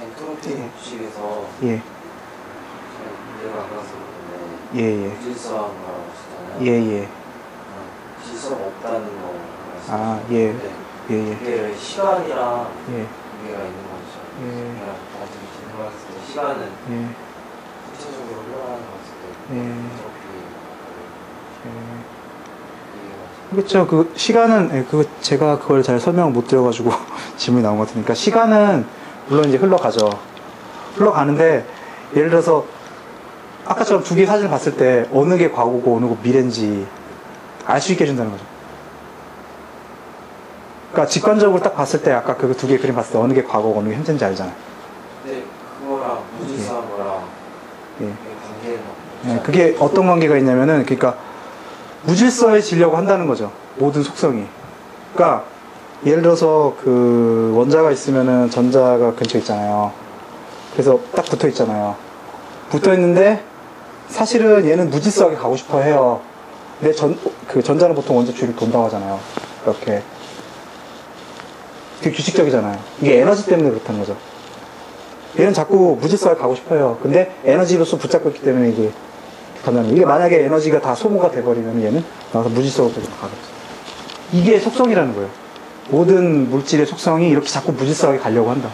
엔트로피 법칙에서 예. 내가 아까서 그런데 예, 예. 무질서한 거라고 하시잖아요. 예, 예. 질서가 없다는 거 아, 예. 말씀하셨는데 예, 예. 이게 시간이랑 예. 무게가 있는 거죠. 예. 그냥 나중에 생각했을 때 시간은 예. 구체적으로 흘러가는 것 같을 때 예. 엔트로피 그렇죠. 그 시간은 그 제가 그걸 잘 설명 못 드려가지고 질문이 나온 것 같으니까 시간은 물론 이제 흘러가죠. 흘러가는데 예를 들어서 아까처럼 두 개의 사진을 봤을 때 어느 게 과거고 어느 게 미래인지 알 수 있게 해준다는 거죠. 그러니까 직관적으로 딱 봤을 때 아까 그 두 개의 그림 봤을 때 어느 게 과거고 어느 게 현재인지 알잖아요. 근데 그거랑 무질서한 거랑 예. 관계는 예, 그게 어떤 관계가 있냐면은 그러니까 무질서해지려고 한다는 거죠. 모든 속성이. 그러니까 예를 들어서 그 원자가 있으면은 전자가 근처에 있잖아요. 그래서 딱 붙어 있잖아요. 붙어 있는데 사실은 얘는 무질서하게 가고 싶어 해요. 근데 그 전자는 보통 원자 주위를 돈다고 하잖아요. 이렇게. 되게 규칙적이잖아요. 이게 에너지 때문에 그렇다는 거죠. 얘는 자꾸 무질서하게 가고 싶어요. 근데 에너지로서 붙잡고 있기 때문에 이게 이게 만약에 에너지가 다 소모가 돼버리면 얘는 나와서 무질서로 가겠죠. 이게 속성이라는 거예요. 모든 물질의 속성이 이렇게 자꾸 무질서하게 가려고 한다.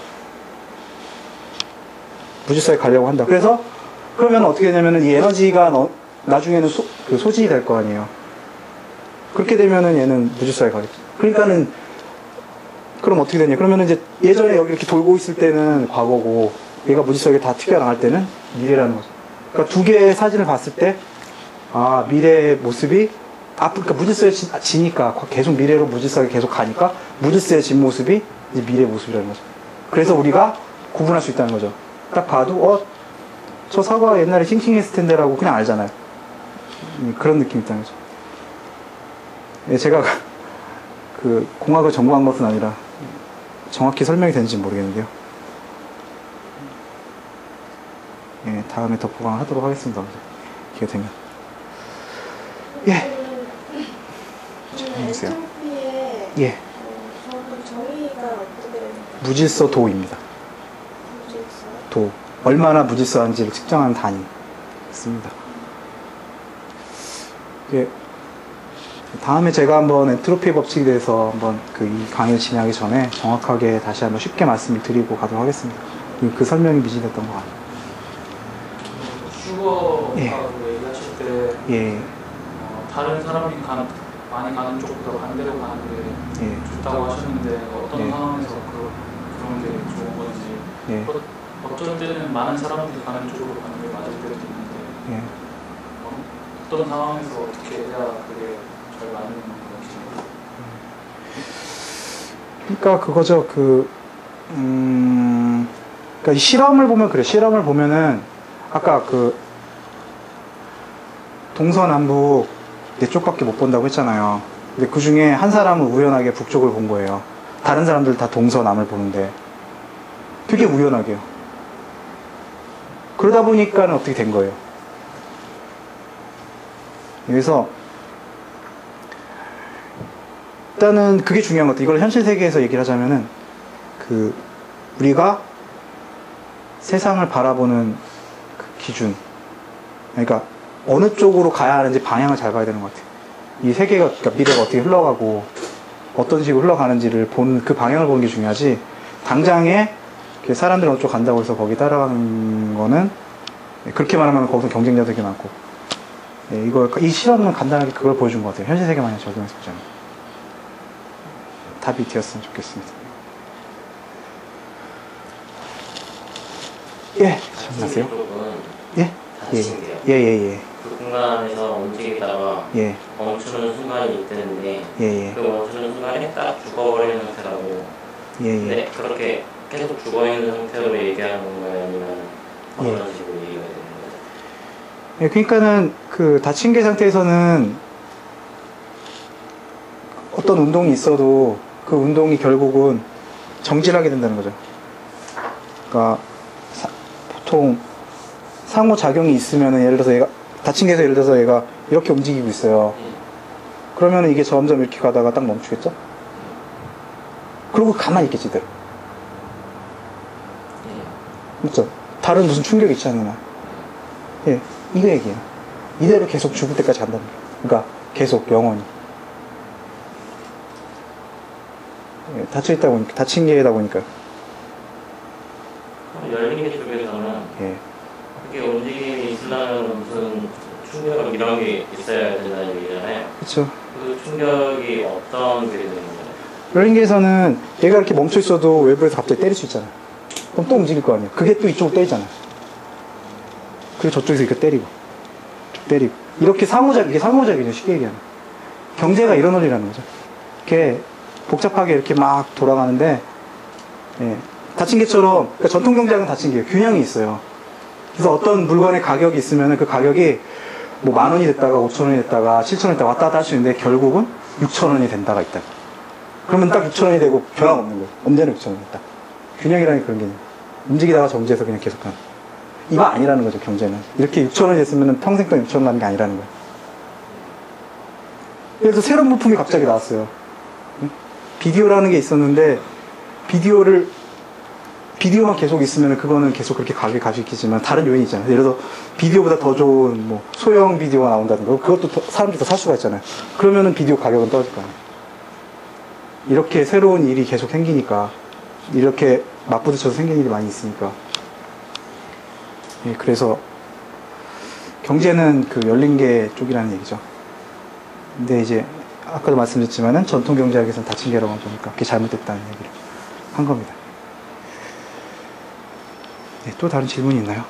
무질서하게 가려고 한다. 그래서 그러면 어떻게 되냐면은 이 에너지가 나중에는 소진이 될 거 아니에요. 그렇게 되면은 얘는 무질서하게 가겠죠. 그러니까는 그럼 어떻게 되냐? 그러면은 이제 예전에 여기 이렇게 돌고 있을 때는 과거고 얘가 무질서하게 다 튀겨나갈 때는 미래라는 거죠. 그러니까 두 개의 사진을 봤을 때, 아, 미래의 모습이, 그러니까 무질서해지니까, 계속 미래로 무질서하게 계속 가니까, 무질서해진 모습이 이제 미래의 모습이라는 거죠. 그래서 우리가 구분할 수 있다는 거죠. 딱 봐도, 저 사과 옛날에 싱싱했을 텐데라고 그냥 알잖아요. 그런 느낌이 있다는 거죠. 예, 제가 그 공학을 전공한 것은 아니라, 정확히 설명이 되는지 모르겠는데요. 예, 다음에 더 보강하도록 하겠습니다. 기회 되면. 예. 해주세요. 예. 정의가 어떻게 됩니까? 무질서 도입니다. 무질서? 도. 얼마나 무질서한지를 측정하는 단위. 있습니다. 예. 다음에 제가 한번 엔트로피 법칙에 대해서 한번 이 강의를 진행하기 전에 정확하게 다시 한번 쉽게 말씀을 드리고 가도록 하겠습니다. 그 설명이 미진했던 것 같아요. 슈거라고 예. 얘기하실 때 예. 다른 사람이 많이 가는 쪽보다 반대로 가는 게 예. 좋다고 하셨는데 어떤 예. 상황에서 그런 게 좋은 건지 예. 어떤 때는 많은 사람들이 가는 쪽으로 가는 게 맞을 때도 있는데 예. 어떤 상황에서 어떻게 해야 그게 잘 맞는 건지. 그러니까 그거죠. 그러니까 이 실험을 보면 그래. 실험을 보면은 아까 동서남북 네 쪽밖에 못 본다고 했잖아요. 근데 그 중에 한 사람은 우연하게 북쪽을 본 거예요. 다른 사람들 다 동서남을 보는데 되게 우연하게요. 그러다 보니까는 어떻게 된 거예요. 그래서 일단은 그게 중요한 것 같아요. 이걸 현실 세계에서 얘기를 하자면은 우리가 세상을 바라보는 그 기준, 그러니까 어느 쪽으로 가야 하는지 방향을 잘 봐야 되는 것 같아요. 이 세계가, 그러니까 미래가 어떻게 흘러가고 어떤 식으로 흘러가는지를 보는 그 방향을 보는 게 중요하지, 당장에 사람들이 어느 쪽 간다고 해서 거기 따라가는 거는, 그렇게 말하면 거기서 경쟁자들이 많고, 이 실험은 간단하게 그걸 보여준 것 같아요. 현실 세계만을 적용해서 보자면. 답이 되었으면 좋겠습니다. 예, 안녕하세요. 예? 예. 그 공간에서 움직이다가 멈추는 순간이 있는데 그 멈추는 순간에 딱 죽어버리는 상태라고. 근데 그렇게 계속 죽어있는 상태로 얘기하는 건가요? 아니면 어떤 식으로 얘기가 되는 거죠? 그러니까는 다친 개 상태에서는 어떤 운동이 있어도 그 운동이 결국은 정지하게 된다는 거죠. 그러니까 보통 상호작용이 있으면은 예를 들어서 얘가 다친 개에서 예를 들어서 얘가 이렇게 움직이고 있어요. 그러면은 이게 점점 이렇게 가다가 딱 멈추겠죠? 그리고 가만히 있겠지, 이대로. 그렇죠? 다른 무슨 충격이 있지 않느냐. 예, 이거 얘기예요. 이대로 계속 죽을 때까지 간다는 거예요. 그러니까 계속 영원히. 예, 닫혀있다 보니까, 닫힌 게다 보니까. 열린 게 쪽에서는 예. 그게 움직임이 있으려면 무슨 충격 이런 게 있어야 된다는 얘기잖아요. 그렇죠. 그 충격이 어떤 게 되는 거예요? 열린 게에서는 얘가 이렇게 멈춰 있어도 외부에서 갑자기 때릴 수 있잖아요. 그럼 또 움직일 거 아니에요. 그게 또 이쪽으로 때리잖아요. 그리고 저쪽에서 이렇게 때리고, 때리고. 이게 상호작용이죠. 쉽게 얘기하면. 경제가 이런 원리라는 거죠. 이렇게 복잡하게 이렇게 막 돌아가는데, 예. 닫힌 게처럼, 그러니까 전통 경제학은 닫힌 게예요. 균형이 있어요. 그래서 어떤 물건의 가격이 있으면 그 가격이 뭐 10,000원이 됐다가 5,000원이 됐다가 7,000원이 됐다가 왔다 갔다 할 수 있는데 결국은 6,000원이 된다가 있다. 그러면 딱 6,000원이 되고 변화가 없는 거예요. 언제나 6,000원이 있다. 균형이라는 게 그런 개념. 움직이다가 정지해서 그냥 계속 가는. 이거 아니라는 거죠, 경제는. 이렇게 6,000원이 됐으면 평생 동안 6,000원 가는 게 아니라는 거예요. 그래서 새로운 물품이 갑자기 나왔어요. 비디오라는 게 있었는데, 비디오만 계속 있으면 그거는 계속 그렇게 가격이 가시겠지만 다른 요인이 있잖아요. 예를 들어 비디오보다 더 좋은 뭐 소형 비디오가 나온다든가 그것도 사람들이 더 살 수가 있잖아요. 그러면은 비디오 가격은 떨어질 거 아니에요. 이렇게 새로운 일이 계속 생기니까 이렇게 맞부딪혀서 생긴 일이 많이 있으니까. 예, 그래서 경제는 그 열린 게 쪽이라는 얘기죠. 근데 이제 아까도 말씀드렸지만은 전통 경제학에서는 닫힌 게라고 보니까 그게 잘못됐다는 얘기를 한 겁니다. 네, 또 다른 질문이 있나요?